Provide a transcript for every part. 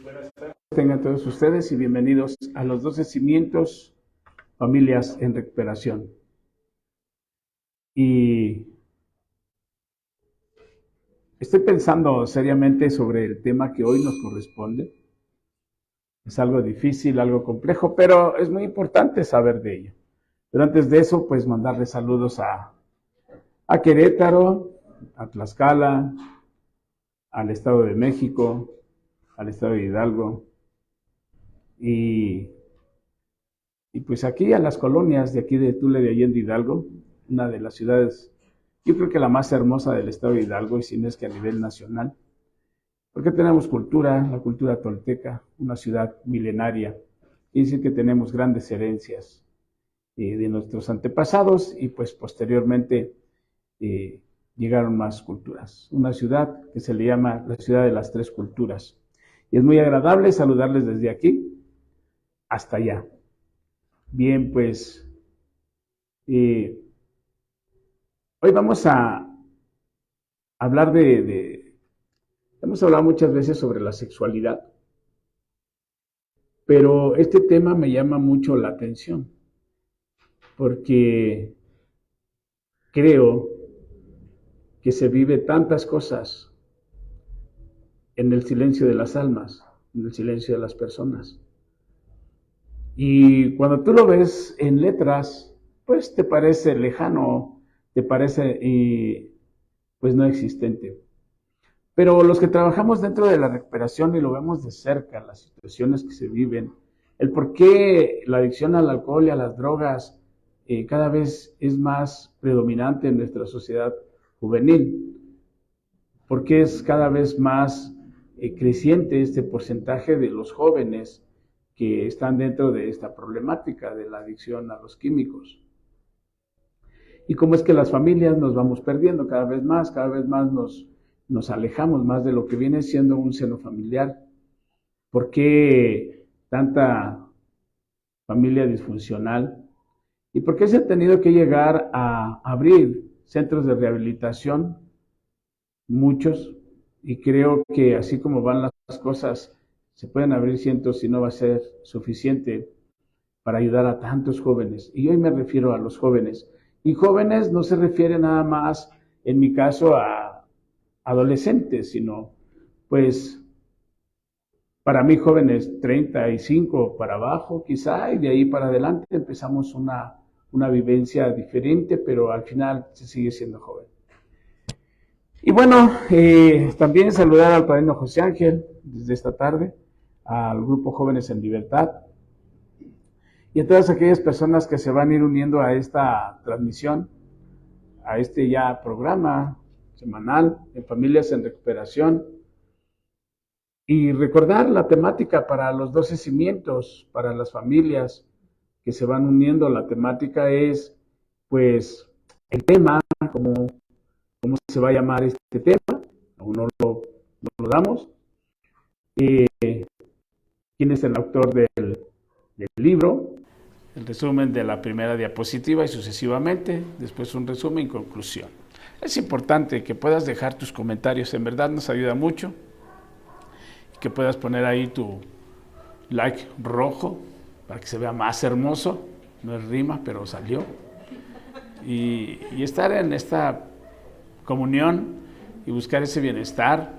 Buenas tardes tengan todos ustedes y bienvenidos a los 12 cimientos, familias en recuperación. Y estoy pensando seriamente sobre el tema que hoy nos corresponde. Es algo difícil, algo complejo, pero es muy importante saber de ello. Pero antes de eso, pues mandarle saludos a Querétaro, a Tlaxcala, al Estado de México, al Estado de Hidalgo y pues aquí a las colonias de aquí de Tule de Allende Hidalgo, una de las ciudades, yo creo que la más hermosa del Estado de Hidalgo y si no es que a nivel nacional, porque tenemos cultura, la cultura tolteca, una ciudad milenaria, y decir que tenemos grandes herencias de nuestros antepasados y pues posteriormente llegaron más culturas. Una ciudad que se le llama la ciudad de las tres culturas. Y es muy agradable saludarles desde aquí hasta allá. Bien, pues hoy vamos a hablar hemos hablado muchas veces sobre la sexualidad, pero este tema me llama mucho la atención, porque creo que se vive tantas cosas en el silencio de las almas, en el silencio de las personas. Y cuando tú lo ves en letras, pues te parece lejano, te parece pues no existente. Pero los que trabajamos dentro de la recuperación y lo vemos de cerca, las situaciones que se viven, el por qué la adicción al alcohol y a las drogas cada vez es más predominante en nuestra sociedad juvenil, por qué es cada vez más creciente este porcentaje de los jóvenes que están dentro de esta problemática de la adicción a los químicos. Y cómo es que las familias nos vamos perdiendo cada vez más nos alejamos más de lo que viene siendo un seno familiar. ¿Por qué tanta familia disfuncional? ¿Y por qué se ha tenido que llegar a abrir centros de rehabilitación? Muchos. Y creo que así como van las cosas, se pueden abrir cientos y no va a ser suficiente para ayudar a tantos jóvenes. Y hoy me refiero a los jóvenes. Y jóvenes no se refiere nada más, en mi caso, a adolescentes, sino, pues, para mí jóvenes 35 para abajo, quizá, y de ahí para adelante empezamos una vivencia diferente, pero al final se sigue siendo joven. Y bueno, también saludar al padrino José Ángel desde esta tarde, al grupo Jóvenes en Libertad y a todas aquellas personas que se van a ir uniendo a esta transmisión, a este ya programa semanal en Familias en Recuperación. Y recordar la temática para los 12 cimientos, para las familias que se van uniendo. La temática es, pues, el tema, cómo se va a llamar este tema, aún no lo damos. ¿Quién es el autor del libro? El resumen de la primera diapositiva y sucesivamente, después un resumen y conclusión. Es importante que puedas dejar tus comentarios, en verdad nos ayuda mucho, y que puedas poner ahí tu like rojo para que se vea más hermoso, no es rima, pero salió, y estar en esta comunión y buscar ese bienestar,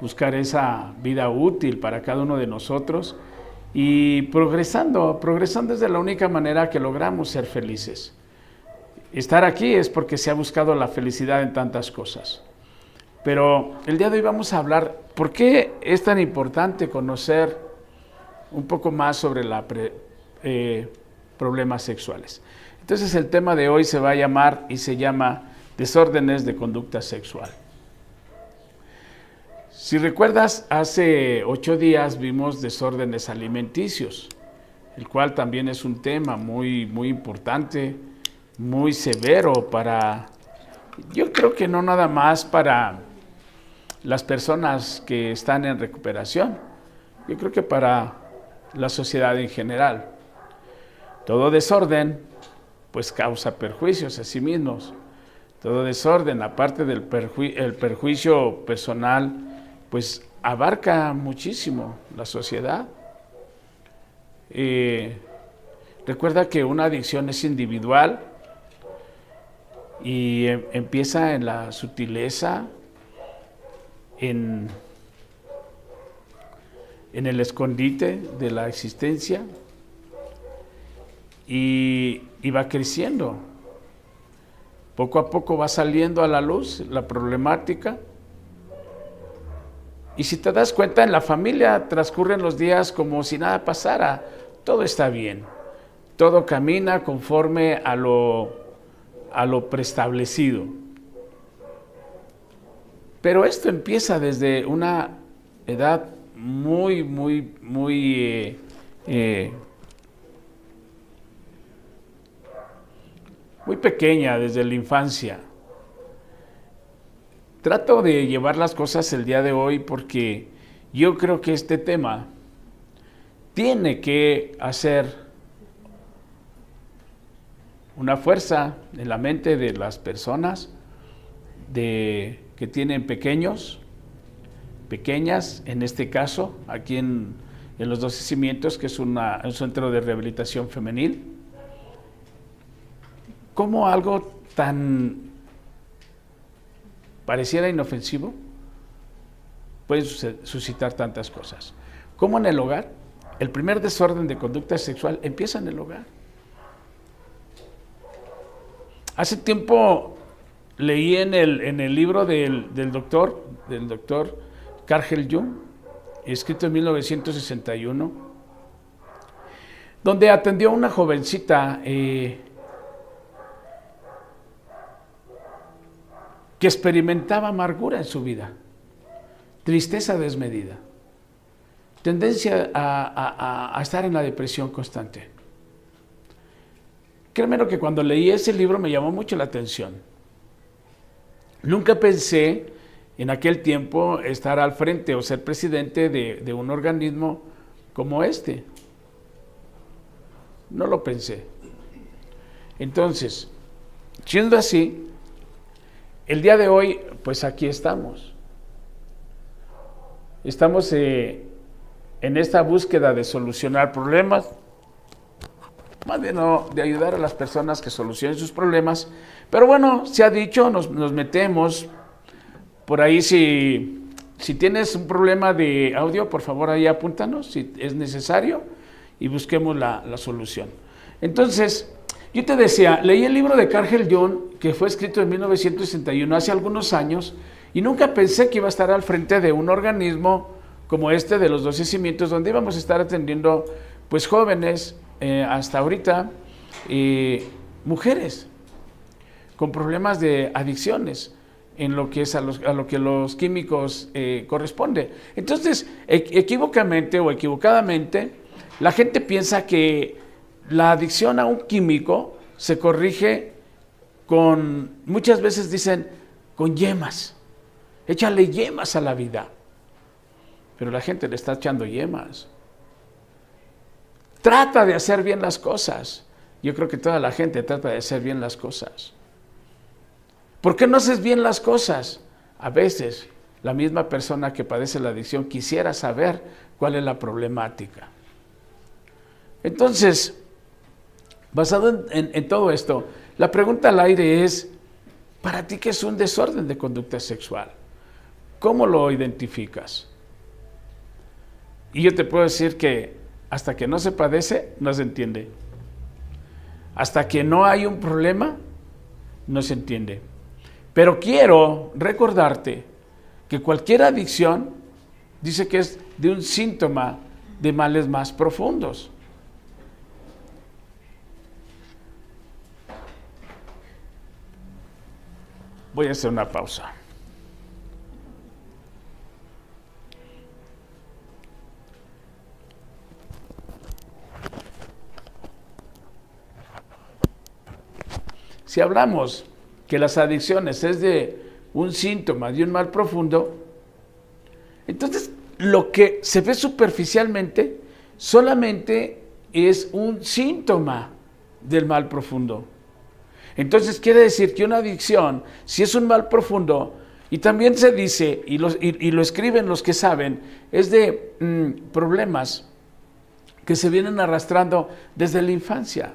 buscar esa vida útil para cada uno de nosotros y progresando es de la única manera que logramos ser felices. Estar aquí es porque se ha buscado la felicidad en tantas cosas. Pero el día de hoy vamos a hablar por qué es tan importante conocer un poco más sobre los problemas sexuales. Entonces el tema de hoy se va a llamar y se llama desórdenes de conducta sexual. Si recuerdas, hace 8 días vimos desórdenes alimenticios, el cual también es un tema muy, muy importante, muy severo yo creo que no nada más para las personas que están en recuperación, yo creo que para la sociedad en general. Todo desorden, pues causa perjuicios a sí mismos. Todo desorden, aparte del perjuicio personal pues abarca muchísimo la sociedad. Recuerda que una adicción es individual y empieza en la sutileza, en el escondite de la existencia y va creciendo. Poco a poco va saliendo a la luz la problemática. Y si te das cuenta, en la familia transcurren los días como si nada pasara. Todo está bien. Todo camina conforme a lo preestablecido. Pero esto empieza desde una edad muy pequeña, desde la infancia. Trato de llevar las cosas el día de hoy porque yo creo que este tema tiene que hacer una fuerza en la mente de las personas que tienen pequeñas, en este caso, aquí en Los 12 Cimientos, que es un centro de rehabilitación femenil. ¿Cómo algo tan pareciera inofensivo puede suscitar tantas cosas? ¿Cómo en el hogar? El primer desorden de conducta sexual empieza en el hogar. Hace tiempo leí en el libro del doctor Carl Jung, escrito en 1961, donde atendió a una jovencita que experimentaba amargura en su vida, tristeza desmedida, tendencia a estar en la depresión constante. Créeme que cuando leí ese libro me llamó mucho la atención. Nunca pensé en aquel tiempo estar al frente o ser presidente de un organismo como este. No lo pensé. Entonces, siendo así, el día de hoy, pues aquí estamos. Estamos en esta búsqueda de solucionar problemas, más bien no, de ayudar a las personas que solucionen sus problemas. Pero bueno, se ha dicho, nos metemos. Por ahí, si tienes un problema de audio, por favor ahí apúntanos si es necesario y busquemos la solución. Entonces, yo te decía, leí el libro de Carl Jung, que fue escrito en 1961, hace algunos años, y nunca pensé que iba a estar al frente de un organismo como este de Los 12 Cimientos, donde íbamos a estar atendiendo pues jóvenes, hasta ahorita, mujeres con problemas de adicciones en lo que es a lo que los químicos corresponde. Entonces, equivocadamente o equivocadamente, la gente piensa que la adicción a un químico se corrige muchas veces dicen, con yemas. Échale yemas a la vida. Pero la gente le está echando yemas. Trata de hacer bien las cosas. Yo creo que toda la gente trata de hacer bien las cosas. ¿Por qué no haces bien las cosas? A veces, la misma persona que padece la adicción quisiera saber cuál es la problemática. Entonces, basado en todo esto, la pregunta al aire es, ¿para ti qué es un desorden de conducta sexual? ¿Cómo lo identificas? Y yo te puedo decir que hasta que no se padece, no se entiende. Hasta que no hay un problema, no se entiende. Pero quiero recordarte que cualquier adicción dice que es de un síntoma de males más profundos. Voy a hacer una pausa. Si hablamos que las adicciones es de un síntoma de un mal profundo, entonces lo que se ve superficialmente solamente es un síntoma del mal profundo. Entonces quiere decir que una adicción, si es un mal profundo, Y también se dice, y lo escriben los que saben, es de problemas que se vienen arrastrando desde la infancia.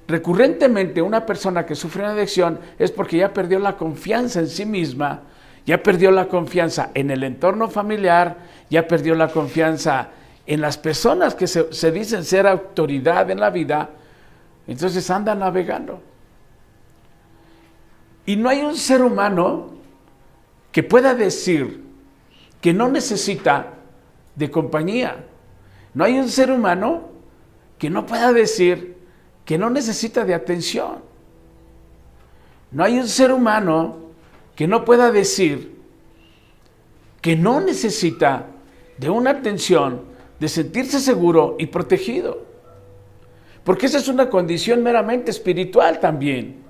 Recurrentemente una persona que sufre una adicción es porque ya perdió la confianza en sí misma, ya perdió la confianza en el entorno familiar, ya perdió la confianza en las personas que se dicen ser autoridad en la vida, entonces anda navegando. Y no hay un ser humano que pueda decir que no necesita de compañía. No hay un ser humano que no pueda decir que no necesita de atención. No hay un ser humano que no pueda decir que no necesita de una atención, de sentirse seguro y protegido. Porque esa es una condición meramente espiritual también.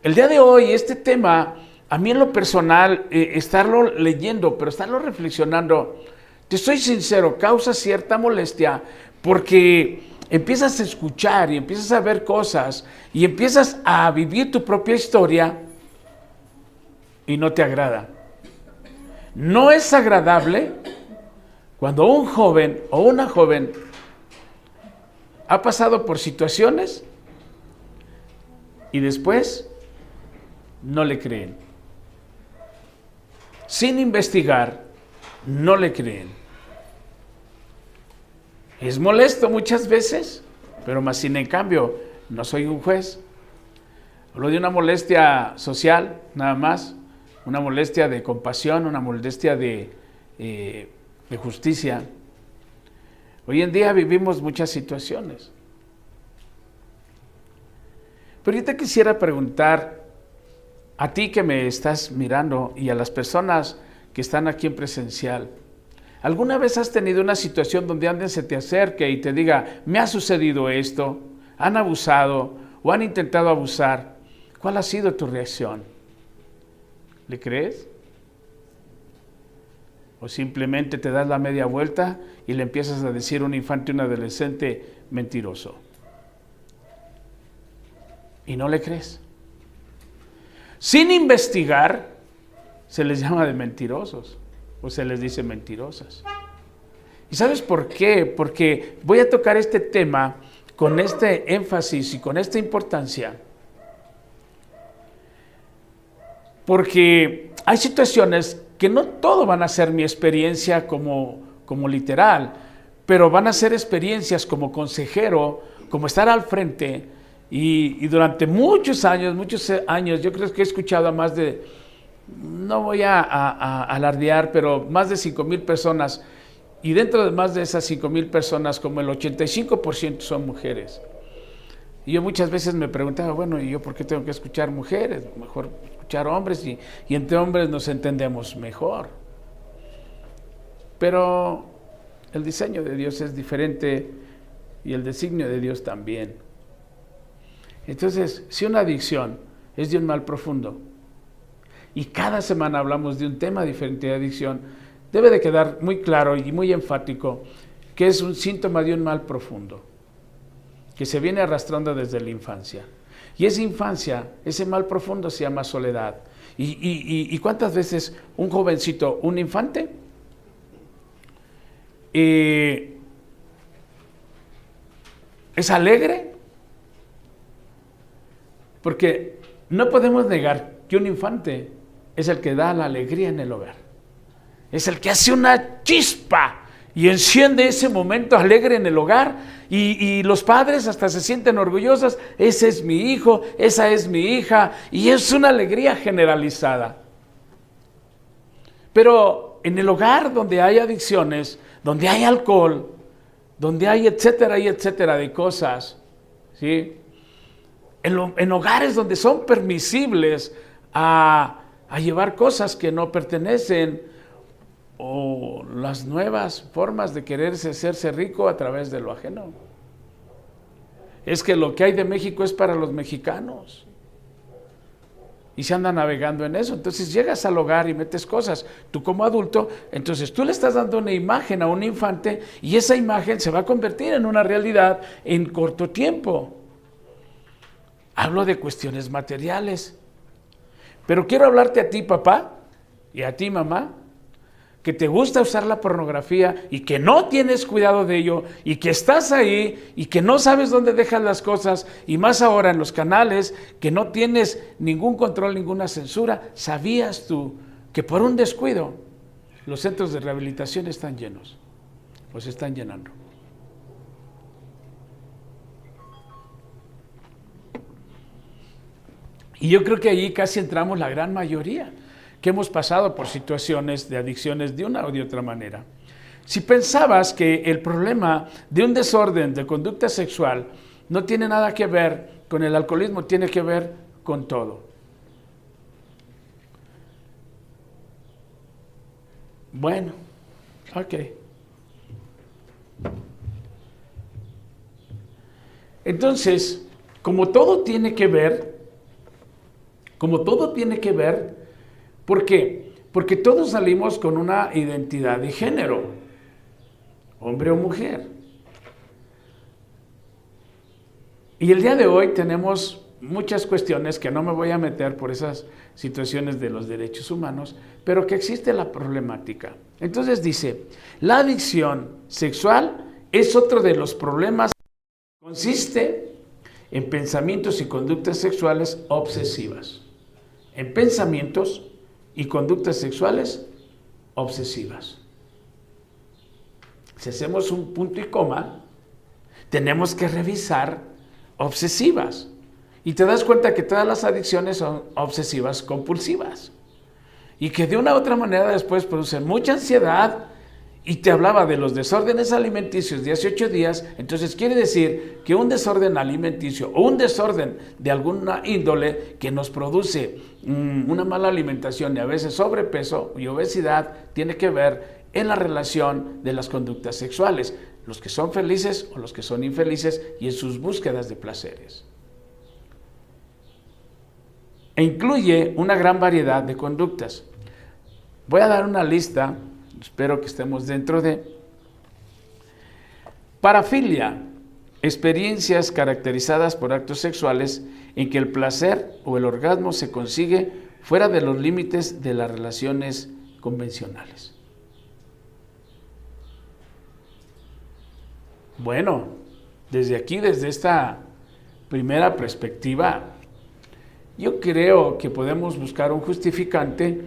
El día de hoy, este tema, a mí en lo personal, estarlo leyendo, pero estarlo reflexionando, te soy sincero, causa cierta molestia, porque empiezas a escuchar y empiezas a ver cosas y empiezas a vivir tu propia historia y no te agrada. No es agradable cuando un joven o una joven ha pasado por situaciones y después no le creen. Sin investigar, no le creen. Es molesto muchas veces, pero más sin en cambio, no soy un juez. Hablo de una molestia social, nada más, una molestia de compasión, una molestia de justicia. Hoy en día vivimos muchas situaciones. Pero yo te quisiera preguntar a ti que me estás mirando y a las personas que están aquí en presencial, ¿alguna vez has tenido una situación donde alguien se te acerque y te diga, me ha sucedido esto, han abusado o han intentado abusar? ¿Cuál ha sido tu reacción? ¿Le crees? ¿O simplemente te das la media vuelta y le empiezas a decir a un infante, un adolescente mentiroso? ¿Y no le crees? Sin investigar, se les llama de mentirosos o se les dice mentirosas. ¿Y sabes por qué? Porque voy a tocar este tema con este énfasis y con esta importancia. Porque hay situaciones que no todo van a ser mi experiencia como literal, pero van a ser experiencias como consejero, como estar al frente. Y durante muchos años, yo creo que he escuchado a más de, no voy a alardear, pero más de 5,000 personas. Y dentro de más de esas 5,000 personas, como el 85% son mujeres. Y yo muchas veces me preguntaba, bueno, ¿y yo por qué tengo que escuchar mujeres? Mejor escuchar hombres y entre hombres nos entendemos mejor. Pero el diseño de Dios es diferente y el designio de Dios también. Entonces, si una adicción es de un mal profundo y cada semana hablamos de un tema diferente de adicción, debe de quedar muy claro y muy enfático que es un síntoma de un mal profundo que se viene arrastrando desde la infancia. Y esa infancia, ese mal profundo se llama soledad. ¿Y cuántas veces un jovencito, un infante, es alegre? Porque no podemos negar que un infante es el que da la alegría en el hogar. Es el que hace una chispa y enciende ese momento alegre en el hogar y los padres hasta se sienten orgullosos. Ese es mi hijo, esa es mi hija y es una alegría generalizada. Pero en el hogar donde hay adicciones, donde hay alcohol, donde hay etcétera y etcétera de cosas, ¿sí? En hogares donde son permisibles a llevar cosas que no pertenecen o las nuevas formas de quererse hacerse rico a través de lo ajeno. Es que lo que hay de México es para los mexicanos y se anda navegando en eso. Entonces llegas al hogar y metes cosas, tú como adulto, entonces tú le estás dando una imagen a un infante y esa imagen se va a convertir en una realidad en corto tiempo. Hablo de cuestiones materiales, Pero quiero hablarte a ti, papá, y a ti, mamá, que te gusta usar la pornografía y que no tienes cuidado de ello y que estás ahí y que no sabes dónde dejas las cosas, y más ahora en los canales, que no tienes ningún control, ninguna censura. ¿Sabías tú que por un descuido los centros de rehabilitación están llenos? Pues se están llenando. Y yo creo que allí casi entramos la gran mayoría, que hemos pasado por situaciones de adicciones de una o de otra manera. Si pensabas que el problema de un desorden de conducta sexual no tiene nada que ver con el alcoholismo, tiene que ver con todo. Bueno, ok. Entonces, como todo tiene que ver, ¿por qué? Porque todos salimos con una identidad de género, hombre o mujer. Y el día de hoy tenemos muchas cuestiones que no me voy a meter por esas situaciones de los derechos humanos, pero que existe la problemática. Entonces dice, la adicción sexual es otro de los problemas. Consiste en pensamientos y conductas sexuales obsesivas. En pensamientos y conductas sexuales obsesivas. Si hacemos un punto y coma, tenemos que revisar obsesivas. Y te das cuenta que todas las adicciones son obsesivas compulsivas. Y que de una u otra manera después producen mucha ansiedad. Y te hablaba de los desórdenes alimenticios, 18 días, entonces quiere decir que un desorden alimenticio o un desorden de alguna índole que nos produce una mala alimentación y a veces sobrepeso y obesidad tiene que ver en la relación de las conductas sexuales, los que son felices o los que son infelices y en sus búsquedas de placeres. E incluye una gran variedad de conductas. Voy a dar una lista. Espero que estemos dentro de parafilia, experiencias caracterizadas por actos sexuales en que el placer o el orgasmo se consigue fuera de los límites de las relaciones convencionales. Bueno, desde aquí, desde esta primera perspectiva, yo creo que podemos buscar un justificante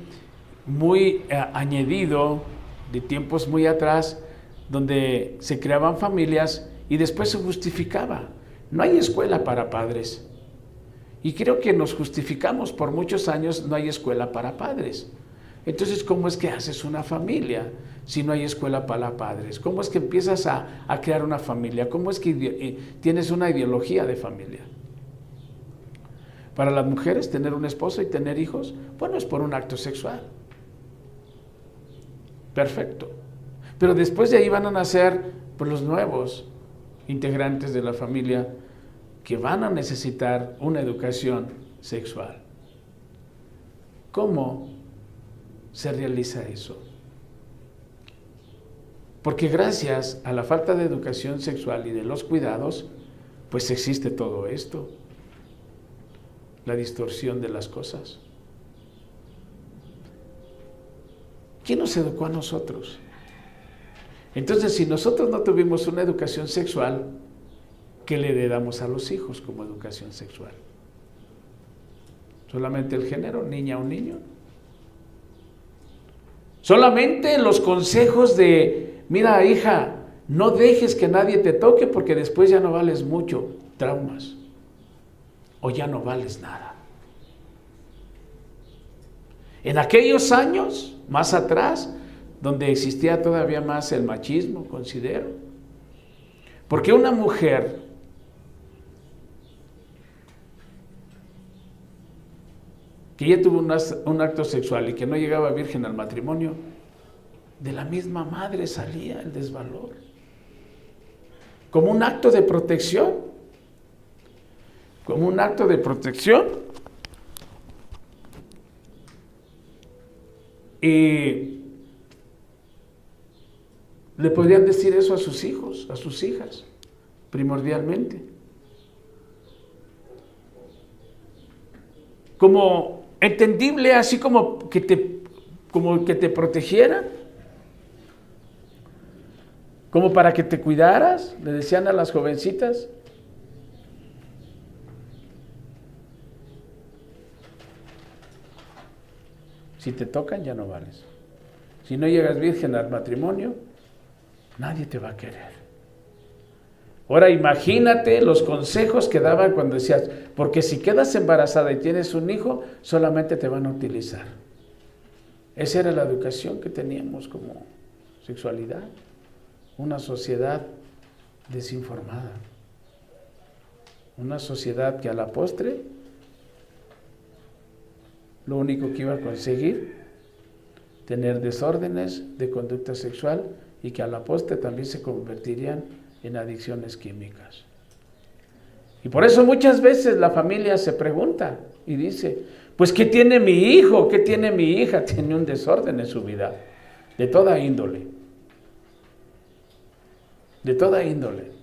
muy añadido de tiempos muy atrás, donde se creaban familias y después se justificaba. No hay escuela para padres. Y creo que nos justificamos por muchos años, no hay escuela para padres. Entonces, ¿cómo es que haces una familia si no hay escuela para padres? ¿Cómo es que empiezas a crear una familia? ¿Cómo es que tienes una ideología de familia? Para las mujeres, tener un esposo y tener hijos, bueno, es por un acto sexual. Perfecto. Pero después de ahí van a nacer pues, los nuevos integrantes de la familia que van a necesitar una educación sexual. ¿Cómo se realiza eso? Porque gracias a la falta de educación sexual y de los cuidados, pues existe todo esto. La distorsión de las cosas. ¿Quién nos educó a nosotros? Entonces, si nosotros no tuvimos una educación sexual, ¿qué le damos a los hijos como educación sexual? ¿Solamente el género, niña o niño? Solamente los consejos de, mira hija, no dejes que nadie te toque porque después ya no vales mucho, traumas, o ya no vales nada. En aquellos años, más atrás, donde existía todavía más el machismo, considero. Porque una mujer que ya tuvo un acto sexual y que no llegaba virgen al matrimonio, de la misma madre salía el desvalor. Como un acto de protección. Como un acto de protección. Y le podrían decir eso a sus hijos, a sus hijas, primordialmente. Como entendible, así como que te protegiera, como para que te cuidaras, le decían a las jovencitas. Si te tocan, ya no vales. Si no llegas virgen al matrimonio, nadie te va a querer. Ahora imagínate los consejos que daban cuando decías, porque si quedas embarazada y tienes un hijo, solamente te van a utilizar. Esa era la educación que teníamos como sexualidad. Una sociedad desinformada. Una sociedad que a la postre lo único que iba a conseguir, tener desórdenes de conducta sexual y que a la postre también se convertirían en adicciones químicas. Y por eso muchas veces la familia se pregunta y dice, pues ¿qué tiene mi hijo? ¿Qué tiene mi hija? Tiene un desorden en su vida, de toda índole. De toda índole.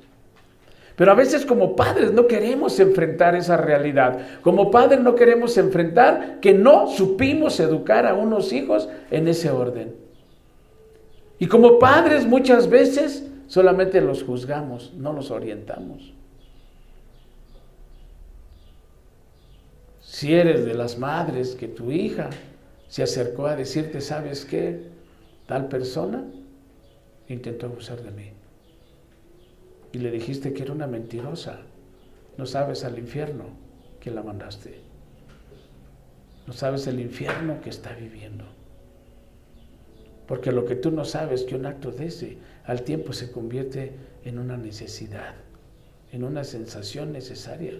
Pero a veces como padres no queremos enfrentar esa realidad. Como padres no queremos enfrentar que no supimos educar a unos hijos en ese orden. Y como padres muchas veces solamente los juzgamos, no los orientamos. Si eres de las madres que tu hija se acercó a decirte, ¿sabes qué? Tal persona intentó abusar de mí. Y le dijiste que era una mentirosa. No sabes al infierno que la mandaste. No sabes el infierno que está viviendo. Porque lo que tú no sabes, que un acto de ese al tiempo se convierte en una necesidad, en una sensación necesaria.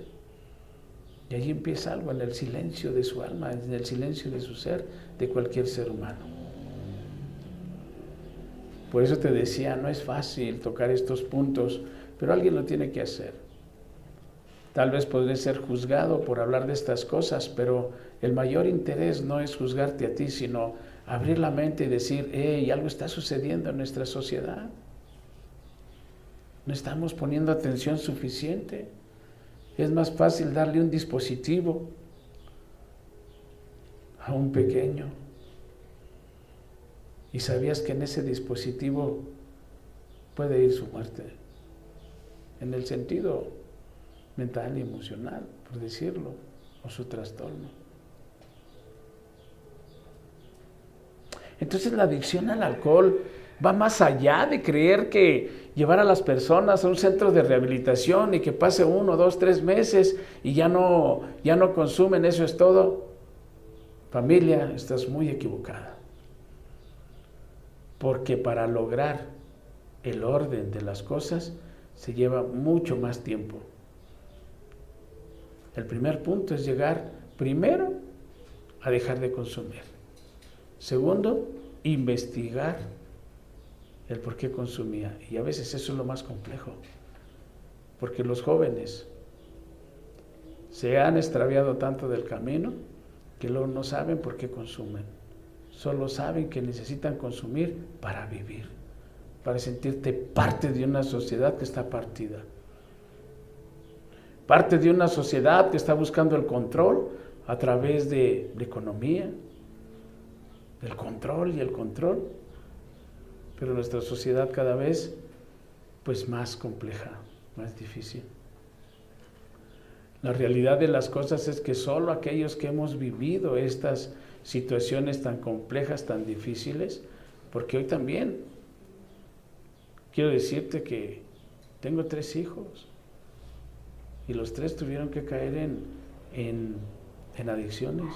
Y allí empieza algo en el silencio de su alma, en el silencio de su ser, de cualquier ser humano. Por eso te decía, no es fácil tocar estos puntos, pero alguien lo tiene que hacer. Tal vez podré ser juzgado por hablar de estas cosas, pero el mayor interés no es juzgarte a ti, sino abrir la mente y decir, hey, algo está sucediendo en nuestra sociedad. No estamos poniendo atención suficiente. Es más fácil darle un dispositivo a un pequeño. ¿Y sabías que en ese dispositivo puede ir su muerte? En el sentido mental y emocional, por decirlo, o su trastorno. Entonces la adicción al alcohol va más allá de creer que llevar a las personas a un centro de rehabilitación y que pase 1, 2, 3 meses y ya no consumen, eso es todo. Familia, estás muy equivocada. Porque para lograr el orden de las cosas se lleva mucho más tiempo. El primer punto es llegar, primero, a dejar de consumir. Segundo, investigar el por qué consumía. Y a veces eso es lo más complejo. Porque los jóvenes se han extraviado tanto del camino que luego no saben por qué consumen. Solo saben que necesitan consumir para vivir, para sentirte parte de una sociedad que está partida. Parte de una sociedad que está buscando el control a través de la economía, del control y el control. Pero nuestra sociedad cada vez pues más compleja, más difícil. La realidad de las cosas es que solo aquellos que hemos vivido estas situaciones tan complejas, tan difíciles, porque hoy también quiero decirte que tengo 3 hijos y los 3 tuvieron que caer en adicciones.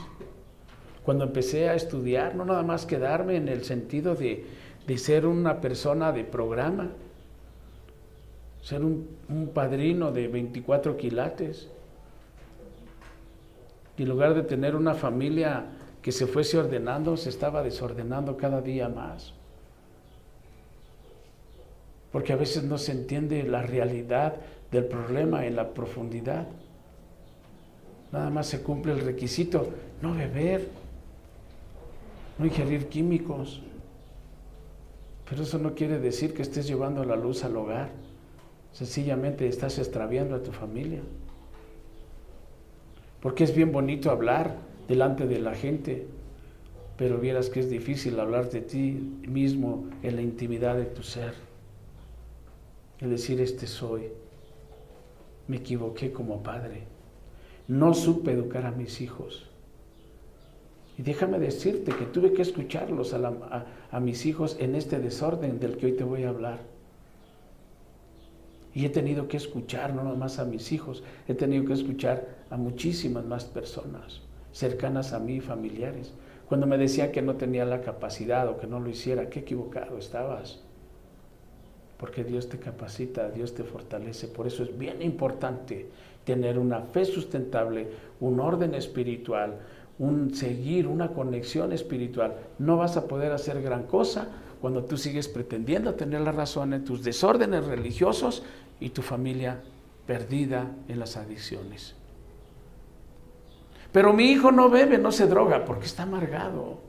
Cuando empecé a estudiar, no nada más quedarme en el sentido de ser una persona de programa, ser un padrino de 24 quilates, y en lugar de tener una familia que se fuese ordenando, se estaba desordenando cada día más. Porque a veces no se entiende la realidad del problema en la profundidad. Nada más se cumple el requisito, no beber, no ingerir químicos. Pero eso no quiere decir que estés llevando la luz al hogar. Sencillamente estás extraviando a tu familia. Porque es bien bonito hablar delante de la gente, pero vieras que es difícil hablar de ti mismo en la intimidad de tu ser. Es decir, este soy. Me equivoqué como padre. No supe educar a mis hijos. Y déjame decirte que tuve que escucharlos a mis hijos en este desorden del que hoy te voy a hablar. Y he tenido que escuchar no nomás a mis hijos, he tenido que escuchar a muchísimas más personas cercanas a mí, familiares. Cuando me decían que no tenía la capacidad o que no lo hiciera, qué equivocado estabas. Porque Dios te capacita, Dios te fortalece. Por eso es bien importante tener una fe sustentable, un orden espiritual, un seguir, una conexión espiritual. No vas a poder hacer gran cosa cuando tú sigues pretendiendo tener la razón en tus desórdenes religiosos y tu familia perdida en las adicciones. Pero mi hijo no bebe, no se droga, porque está amargado.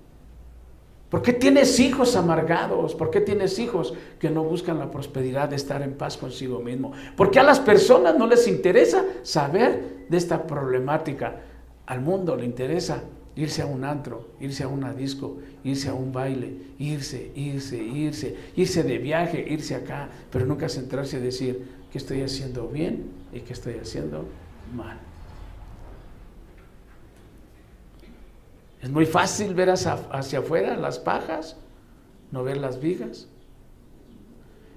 ¿Por qué tienes hijos amargados? ¿Por qué tienes hijos que no buscan la prosperidad de estar en paz consigo mismo? ¿Por qué a las personas no les interesa saber de esta problemática? Al mundo le interesa irse a un antro, irse a una disco, irse a un baile, irse de viaje, irse acá, pero nunca centrarse y decir qué estoy haciendo bien y qué estoy haciendo mal. Es muy fácil ver hacia afuera las pajas, no ver las vigas.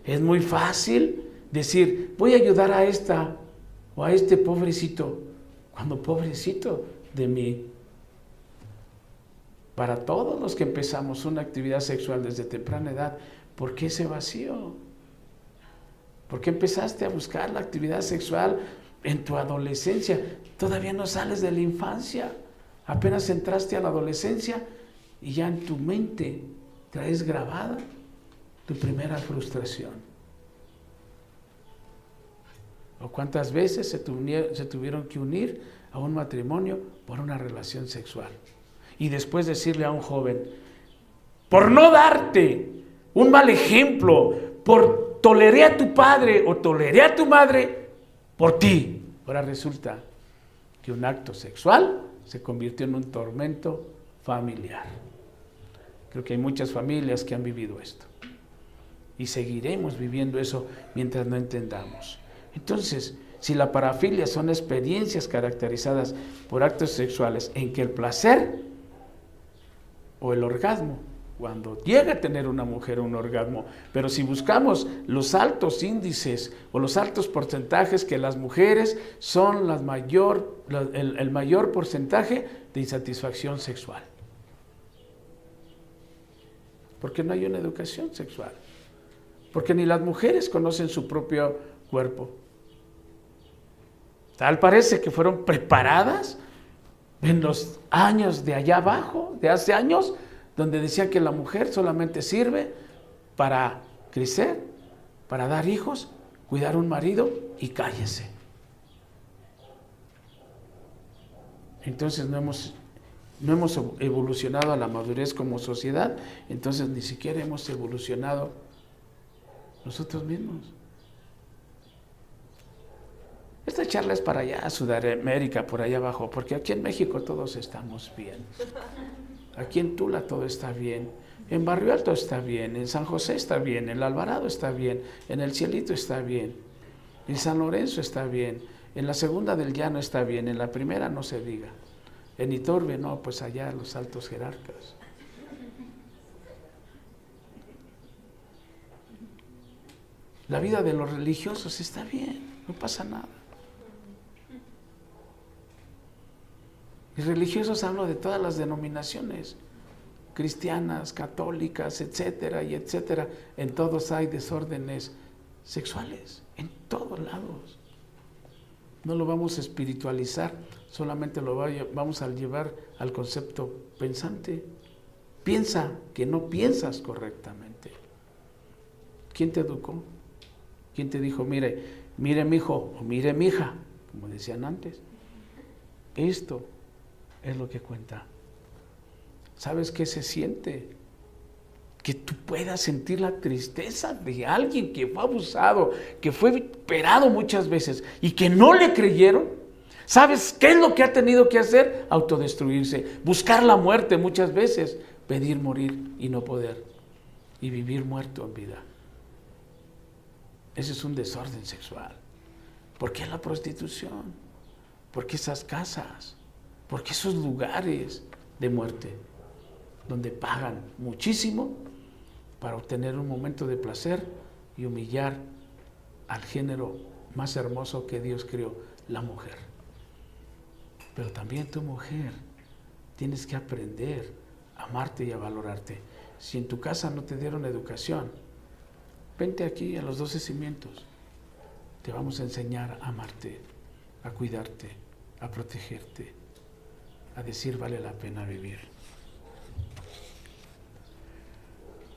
Es muy fácil decir, voy a ayudar a esta o a este pobrecito, cuando pobrecito de mí. Para todos los que empezamos una actividad sexual desde temprana edad, ¿por qué ese vacío? ¿Por qué empezaste a buscar la actividad sexual en tu adolescencia? Todavía no sales de la infancia. Apenas entraste a la adolescencia y ya en tu mente traes grabada tu primera frustración. ¿O cuántas veces se tuvieron que unir a un matrimonio por una relación sexual? Y después decirle a un joven, por no darte un mal ejemplo, por toleré a tu padre o toleré a tu madre, por ti. Ahora resulta que un acto sexual se convirtió en un tormento familiar. Creo que hay muchas familias que han vivido esto. Y seguiremos viviendo eso mientras no entendamos. Entonces, si la parafilia son experiencias caracterizadas por actos sexuales en que el placer o el orgasmo, cuando llega a tener una mujer un orgasmo, pero si buscamos los altos índices o los altos porcentajes que las mujeres son el mayor porcentaje de insatisfacción sexual. Porque no hay una educación sexual. Porque ni las mujeres conocen su propio cuerpo. Tal parece que fueron preparadas en los años de allá abajo, de hace años, donde decían que la mujer solamente sirve para crecer, para dar hijos, cuidar un marido y cállese. Entonces no hemos evolucionado a la madurez como sociedad, entonces ni siquiera hemos evolucionado nosotros mismos. Esta charla es para allá, Sudamérica, por allá abajo, porque aquí en México todos estamos bien. Aquí en Tula todo está bien, en Barrio Alto está bien, en San José está bien, en el Alvarado está bien, en el Cielito está bien, en San Lorenzo está bien, en la Segunda del Llano está bien, en la Primera no se diga, en Iturbe no, pues allá los altos jerarcas. La vida de los religiosos está bien, no pasa nada. Y religiosos hablo de todas las denominaciones, cristianas, católicas, etcétera, y etcétera. En todos hay desórdenes sexuales, en todos lados. No lo vamos a espiritualizar, solamente lo vamos a llevar al concepto pensante. Piensa que no piensas correctamente. ¿Quién te educó? ¿Quién te dijo, mire mijo, o mire mija, como decían antes? Esto es lo que cuenta. ¿Sabes qué se siente? Que tú puedas sentir la tristeza de alguien que fue abusado, que fue operado muchas veces y que no le creyeron. ¿Sabes qué es lo que ha tenido que hacer? Autodestruirse, buscar la muerte muchas veces, pedir morir y no poder, y vivir muerto en vida. Ese es un desorden sexual. ¿Por qué la prostitución? ¿Por qué esas casas? ¿Por qué esos lugares de muerte donde pagan muchísimo para obtener un momento de placer y humillar al género más hermoso que Dios creó, la mujer? Pero también tu mujer tienes que aprender a amarte y a valorarte. Si en tu casa no te dieron educación, vente aquí a los 12 cimientos. Te vamos a enseñar a amarte, a cuidarte, a protegerte, a decir vale la pena vivir.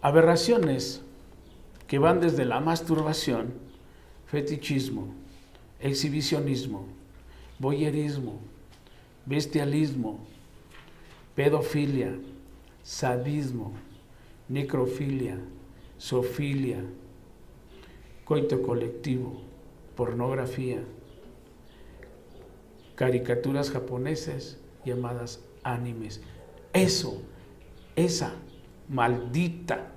Aberraciones que van desde la masturbación, fetichismo, exhibicionismo, voyerismo, bestialismo, pedofilia, sadismo, necrofilia, zoofilia, coito colectivo, pornografía, caricaturas japonesas llamadas animes. Esa maldita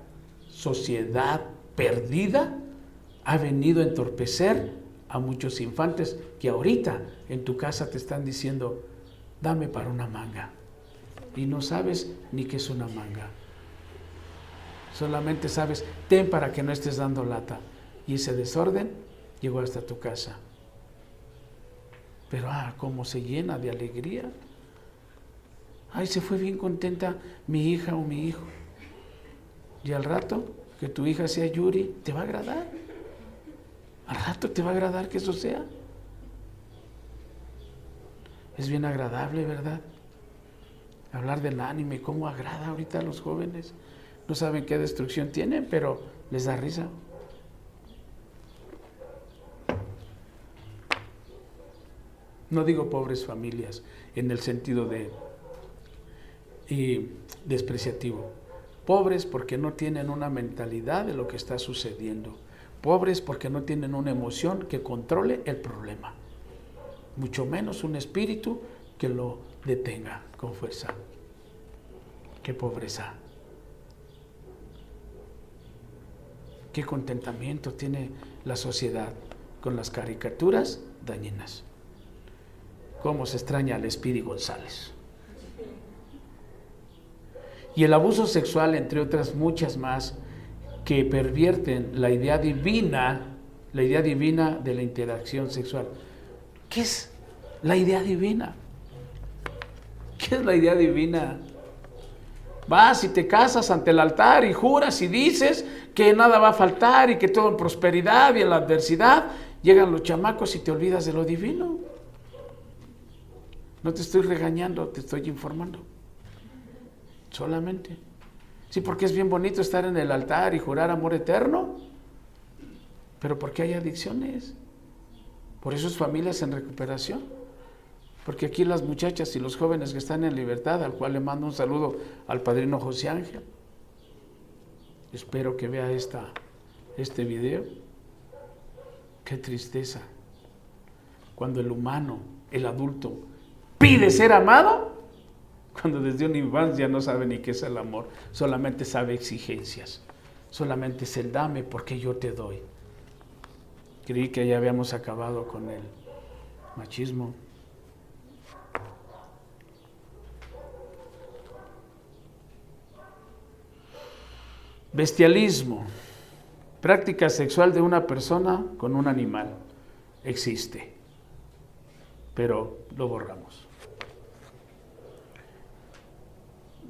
sociedad perdida ha venido a entorpecer a muchos infantes que ahorita en tu casa te están diciendo, dame para una manga. Y no sabes ni qué es una manga. Solamente sabes, ten para que no estés dando lata. Y ese desorden llegó hasta tu casa. Pero cómo se llena de alegría. Ay, se fue bien contenta mi hija o mi hijo. Y al rato que tu hija sea Yuri, ¿te va a agradar? Al rato te va a agradar que eso sea. Es bien agradable, ¿verdad? Hablar del anime, cómo agrada ahorita a los jóvenes. No saben qué destrucción tienen, pero les da risa. No digo pobres familias en el sentido de despreciativo. Pobres porque no tienen una mentalidad de lo que está sucediendo. Pobres porque no tienen una emoción que controle el problema. Mucho menos un espíritu que lo detenga con fuerza. ¡Qué pobreza! ¡Qué contentamiento tiene la sociedad con las caricaturas dañinas! ¡Cómo se extraña al Speedy González! Y el abuso sexual, entre otras muchas más, que pervierten la idea divina de la interacción sexual. ¿Qué es la idea divina? ¿Qué es la idea divina? Vas y te casas ante el altar y juras y dices que nada va a faltar y que todo en prosperidad y en la adversidad. Llegan los chamacos y te olvidas de lo divino. No te estoy regañando, te estoy informando. Solamente. Sí, porque es bien bonito estar en el altar y jurar amor eterno, pero ¿por qué hay adicciones? Por eso es familias en recuperación. Porque aquí las muchachas y los jóvenes que están en libertad, al cual le mando un saludo al padrino José Ángel. Espero que vea este video. Qué tristeza. Cuando el humano, el adulto, pide ser amado, cuando desde una infancia no sabe ni qué es el amor, solamente sabe exigencias. Solamente es el dame porque yo te doy. Creí que ya habíamos acabado con el machismo. Bestialismo, práctica sexual de una persona con un animal, existe, pero lo borramos.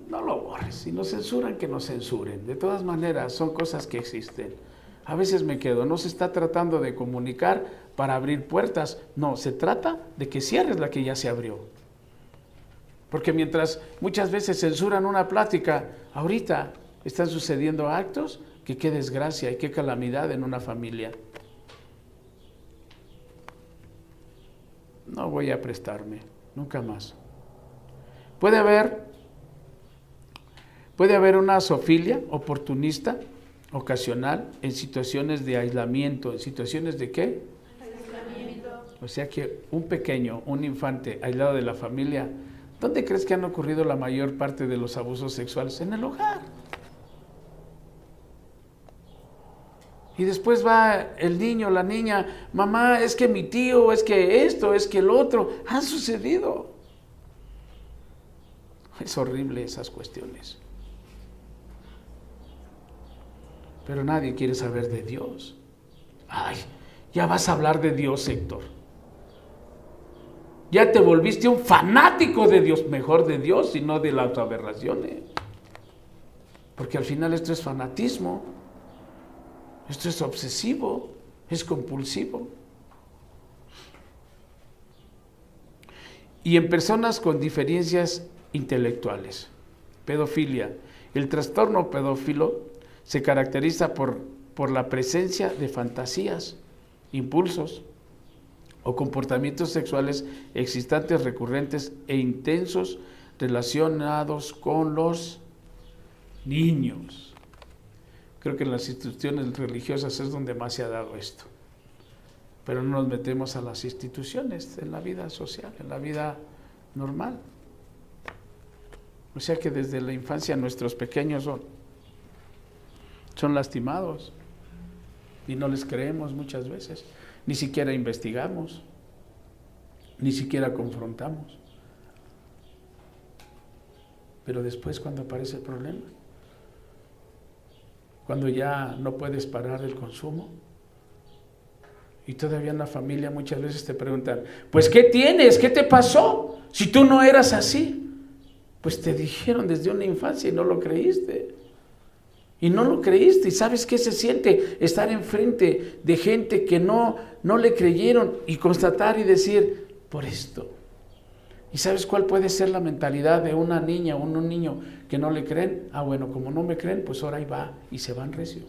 No lo borres, si nos censuran, que nos censuren. De todas maneras, son cosas que existen. A veces me quedo, no se está tratando de comunicar para abrir puertas, no, se trata de que cierres la que ya se abrió. Porque mientras muchas veces censuran una plática, ahorita están sucediendo actos que qué desgracia y qué calamidad en una familia. No voy a prestarme, nunca más. Puede haber una zoofilia oportunista, ocasional, en situaciones de aislamiento. ¿En situaciones de qué? Aislamiento. O sea que un pequeño, un infante aislado de la familia, ¿dónde crees que han ocurrido la mayor parte de los abusos sexuales? En el hogar. Y después va el niño, la niña, mamá, es que mi tío, es que esto, es que el otro, han sucedido. Es horrible esas cuestiones. Pero nadie quiere saber de Dios. Ay, ya vas a hablar de Dios, Héctor. Ya te volviste un fanático de Dios, mejor de Dios y no de las aberraciones. Porque al final esto es fanatismo, esto es obsesivo, es compulsivo. Y en personas con diferencias intelectuales, pedofilia. El trastorno pedófilo se caracteriza por la presencia de fantasías, impulsos o comportamientos sexuales existentes, recurrentes e intensos relacionados con los niños. Creo que en las instituciones religiosas es donde más se ha dado esto. Pero no nos metemos a las instituciones, en la vida social, en la vida normal. O sea que desde la infancia nuestros pequeños son lastimados y no les creemos muchas veces. Ni siquiera investigamos, ni siquiera confrontamos. Pero después, cuando aparece el problema, cuando ya no puedes parar el consumo, y todavía en la familia muchas veces te preguntan, pues ¿qué tienes? ¿Qué te pasó? Si tú no eras así. Pues te dijeron desde una infancia y no lo creíste. Y no lo creíste. ¿Y sabes qué se siente? Estar enfrente de gente que no le creyeron y constatar y decir, por esto. ¿Y sabes cuál puede ser la mentalidad de una niña o un niño que no le creen? Ah, bueno, como no me creen, pues ahora ahí va y se van recio.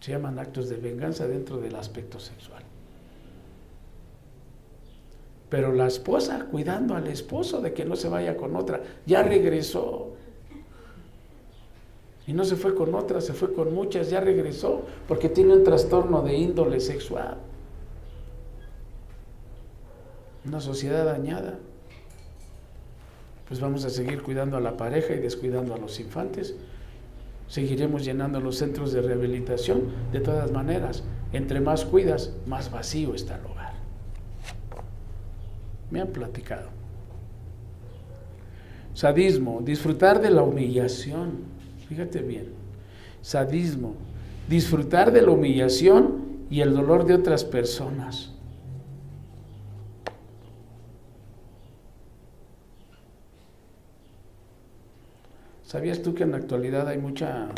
Se llaman actos de venganza dentro del aspecto sexual. Pero la esposa cuidando al esposo de que no se vaya con otra, ya regresó. Y no se fue con otra, se fue con muchas, ya regresó, porque tiene un trastorno de índole sexual. Una sociedad dañada. Pues vamos a seguir cuidando a la pareja y descuidando a los infantes. Seguiremos llenando los centros de rehabilitación. De todas maneras, entre más cuidas, más vacío está el hogar. Me han platicado. Sadismo, disfrutar de la humillación. Fíjate bien, sadismo, disfrutar de la humillación y el dolor de otras personas. ¿Sabías tú que en la actualidad hay mucha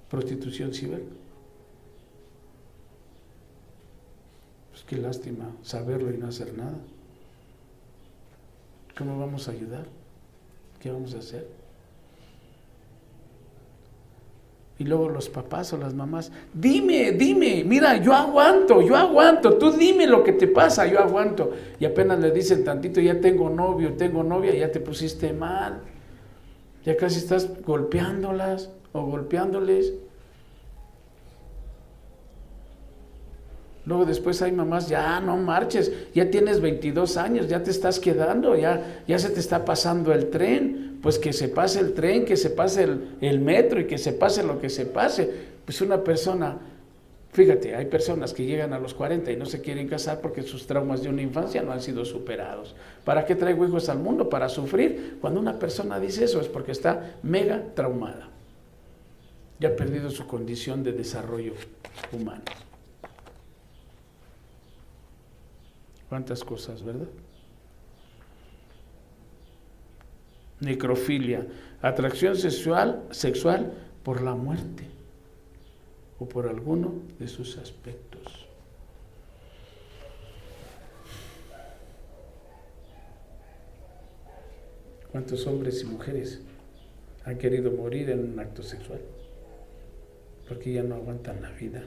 prostitución ciber? Pues qué lástima saberlo y no hacer nada. ¿Cómo vamos a ayudar? ¿Qué vamos a hacer? Y luego los papás o las mamás, dime, mira, yo aguanto, tú dime lo que te pasa, yo aguanto. Y apenas le dicen tantito, ya tengo novio, tengo novia, ya te pusiste mal. Ya casi estás golpeándolas o golpeándoles. Luego después hay mamás, ya no marches, ya tienes 22 años, ya te estás quedando, ya se te está pasando el tren. Pues que se pase el tren, que se pase el metro y que se pase lo que se pase. Pues una persona, fíjate, hay personas que llegan a los 40 y no se quieren casar porque sus traumas de una infancia no han sido superados. ¿Para qué traigo hijos al mundo? Para sufrir. Cuando una persona dice eso es porque está mega traumada. Ya ha perdido su condición de desarrollo humano. ¿Cuántas cosas, verdad? Necrofilia, atracción sexual por la muerte o por alguno de sus aspectos. ¿Cuántos hombres y mujeres han querido morir en un acto sexual? Porque ya no aguantan la vida.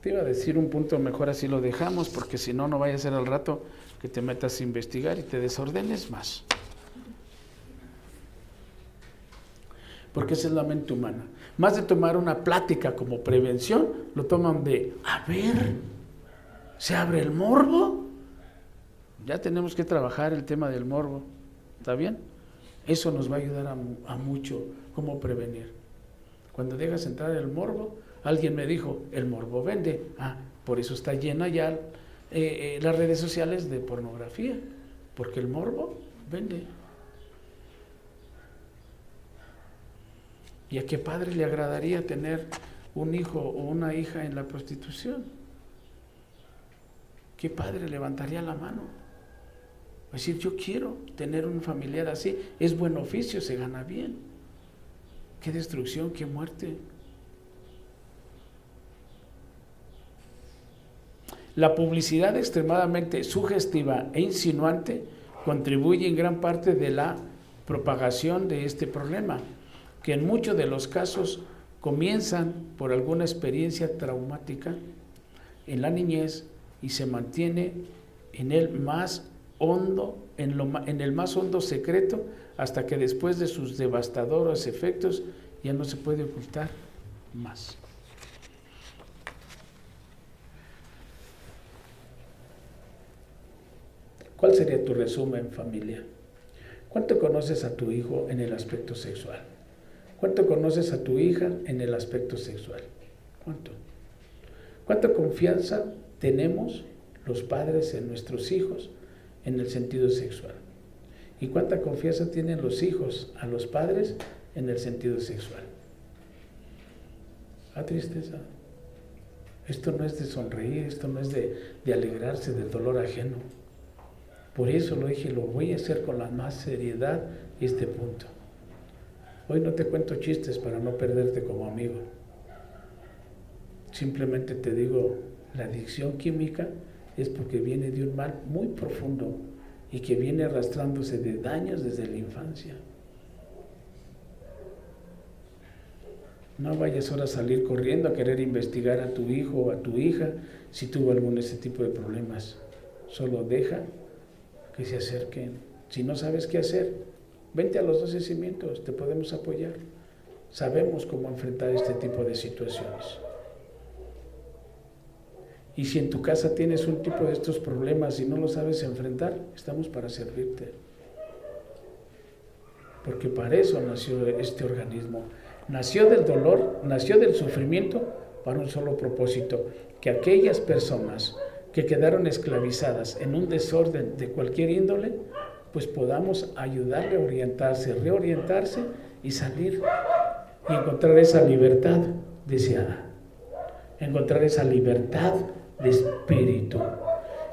Te iba a decir un punto, mejor así lo dejamos, porque si no, no vaya a ser al rato que te metas a investigar y te desordenes más. Porque esa es la mente humana. Más de tomar una plática como prevención, lo toman de, a ver, se abre el morbo. Ya tenemos que trabajar el tema del morbo, ¿está bien? Eso nos va a ayudar a mucho, cómo prevenir. Cuando dejas entrar el morbo, alguien me dijo, el morbo vende. Por eso está llena ya las redes sociales de pornografía, porque el morbo vende. ¿Y a qué padre le agradaría tener un hijo o una hija en la prostitución? ¿Qué padre levantaría la mano? Decir, yo quiero tener un familiar así, es buen oficio, se gana bien. Qué destrucción, qué muerte. La publicidad extremadamente sugestiva e insinuante contribuye en gran parte de la propagación de este problema, que en muchos de los casos comienzan por alguna experiencia traumática en la niñez y se mantiene en el más hondo, en el más hondo secreto, hasta que después de sus devastadores efectos ya no se puede ocultar más. ¿Cuál sería tu resumen, familia? ¿Cuánto conoces a tu hijo en el aspecto sexual? ¿Cuánto conoces a tu hija en el aspecto sexual? ¿Cuánto? ¿Cuánta confianza tenemos los padres en nuestros hijos en el sentido sexual? ¿Y cuánta confianza tienen los hijos a los padres en el sentido sexual? Tristeza. Esto no es de sonreír, esto no es de alegrarse del dolor ajeno. Por eso lo dije, lo voy a hacer con la más seriedad este punto. Hoy no te cuento chistes para no perderte como amigo. Simplemente te digo, la adicción química es porque viene de un mal muy profundo y que viene arrastrándose de daños desde la infancia. No vayas ahora a salir corriendo a querer investigar a tu hijo o a tu hija si tuvo algún de ese tipo de problemas. Solo deja que se acerquen. Si no sabes qué hacer, vente a los 12 cimientos, te podemos apoyar. Sabemos cómo enfrentar este tipo de situaciones. Y si en tu casa tienes un tipo de estos problemas y no lo sabes enfrentar, estamos para servirte. Porque para eso nació este organismo. Nació del dolor, nació del sufrimiento para un solo propósito, que aquellas personas que quedaron esclavizadas en un desorden de cualquier índole, pues podamos ayudarle a orientarse, reorientarse y salir y encontrar esa libertad deseada, encontrar esa libertad de espíritu,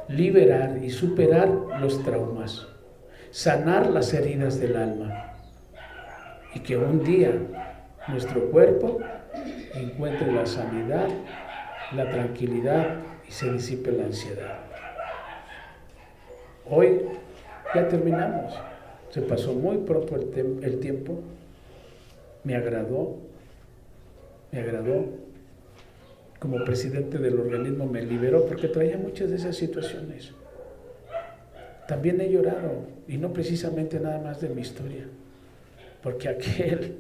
liberar y superar los traumas, sanar las heridas del alma y que un día nuestro cuerpo encuentre la sanidad, la tranquilidad y se disipe la ansiedad. Hoy ya terminamos, se pasó muy pronto el tiempo, me agradó, como presidente del organismo me liberó porque traía muchas de esas situaciones. También he llorado, y no precisamente nada más de mi historia, porque aquel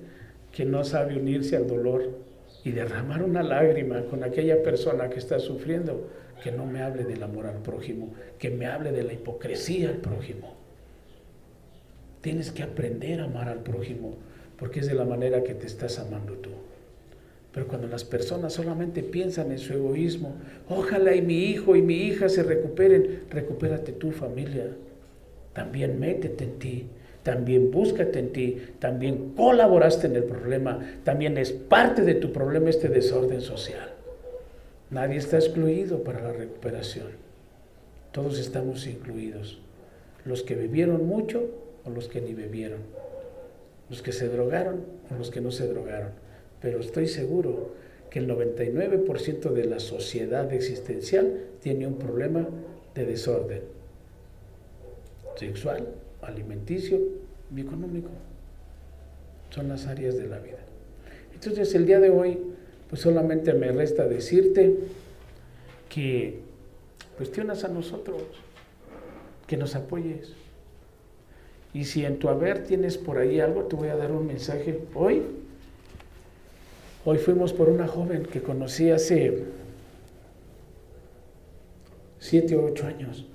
que no sabe unirse al dolor y derramar una lágrima con aquella persona que está sufriendo, que no me hable del amor al prójimo, que me hable de la hipocresía al prójimo. Tienes que aprender a amar al prójimo, porque es de la manera que te estás amando tú. Pero cuando las personas solamente piensan en su egoísmo, ojalá y mi hijo y mi hija se recuperen, recupérate tú, familia. También métete en ti, también búscate en ti, también colaboraste en el problema, también es parte de tu problema este desorden social. Nadie está excluido para la recuperación. Todos estamos incluidos. Los que bebieron mucho o los que ni bebieron. Los que se drogaron o los que no se drogaron. Pero estoy seguro que el 99% de la sociedad existencial tiene un problema de desorden sexual, alimenticio y económico. Son las áreas de la vida. Entonces el día de hoy pues solamente me resta decirte que pues te unas a nosotros, que nos apoyes. Y si en tu haber tienes por ahí algo, te voy a dar un mensaje hoy Hoy fuimos por una joven que conocí hace 7 o 8 años.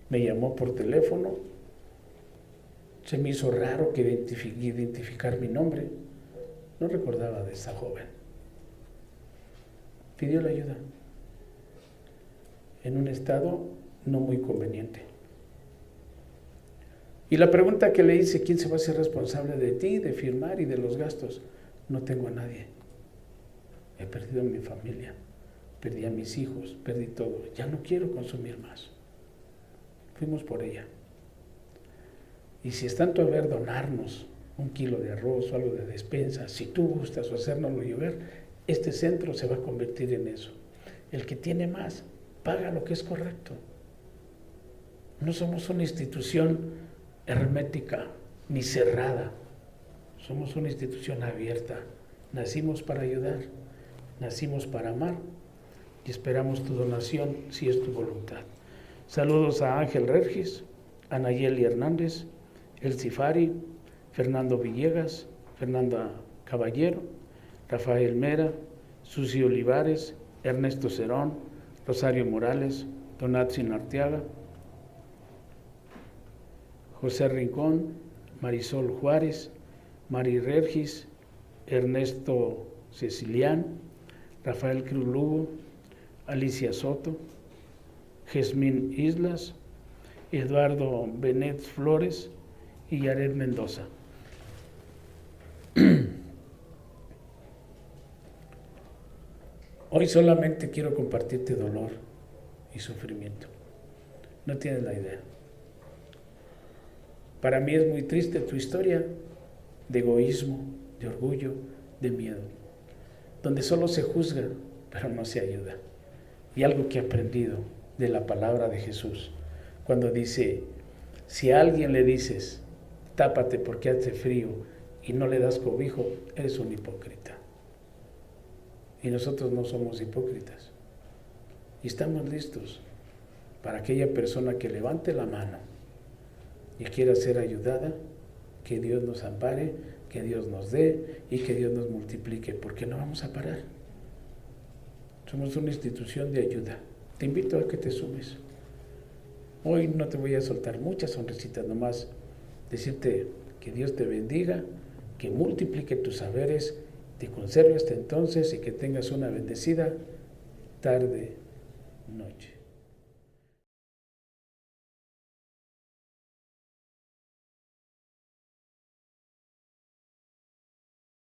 Me llamó por teléfono, se me hizo raro que identificar mi nombre. No recordaba de esa joven. Pidió la ayuda en un estado no muy conveniente. Y la pregunta que le hice, ¿quién se va a hacer responsable de ti, de firmar y de los gastos? No tengo a nadie. He perdido a mi familia, perdí a mis hijos, perdí todo. Ya no quiero consumir más. Fuimos por ella. Y si es tanto a ver, donarnos 1 kilo de arroz o algo de despensa, si tú gustas o hacérnoslo llegar, este centro se va a convertir en eso. El que tiene más, paga lo que es correcto. No somos una institución hermética ni cerrada. Somos una institución abierta. Nacimos para ayudar, nacimos para amar y esperamos tu donación si es tu voluntad. Saludos a Ángel Regis, a Nayeli Hernández, Elsie Fari, Fernando Villegas, Fernanda Caballero, Rafael Mera, Susi Olivares, Ernesto Cerón, Rosario Morales, Donatzin Arteaga, José Rincón, Marisol Juárez, Mari Regis, Ernesto Cecilián, Rafael Cruz Lugo, Alicia Soto, Jazmín Islas, Eduardo Benet Flores y Yared Mendoza. Hoy solamente quiero compartirte dolor y sufrimiento. No tienes la idea. Para mí es muy triste tu historia de egoísmo, de orgullo, de miedo, donde solo se juzga, pero no se ayuda. Y algo que he aprendido de la palabra de Jesús, cuando dice, si a alguien le dices, tápate porque hace frío y no le das cobijo, eres un hipócrita. Y nosotros no somos hipócritas. Y estamos listos para aquella persona que levante la mano y quiera ser ayudada, que Dios nos ampare, que Dios nos dé y que Dios nos multiplique, porque no vamos a parar. Somos una institución de ayuda. Te invito a que te sumes. Hoy no te voy a soltar muchas sonrisitas, nomás decirte que Dios te bendiga, que multiplique tus saberes, te conserve hasta entonces y que tengas una bendecida tarde, noche.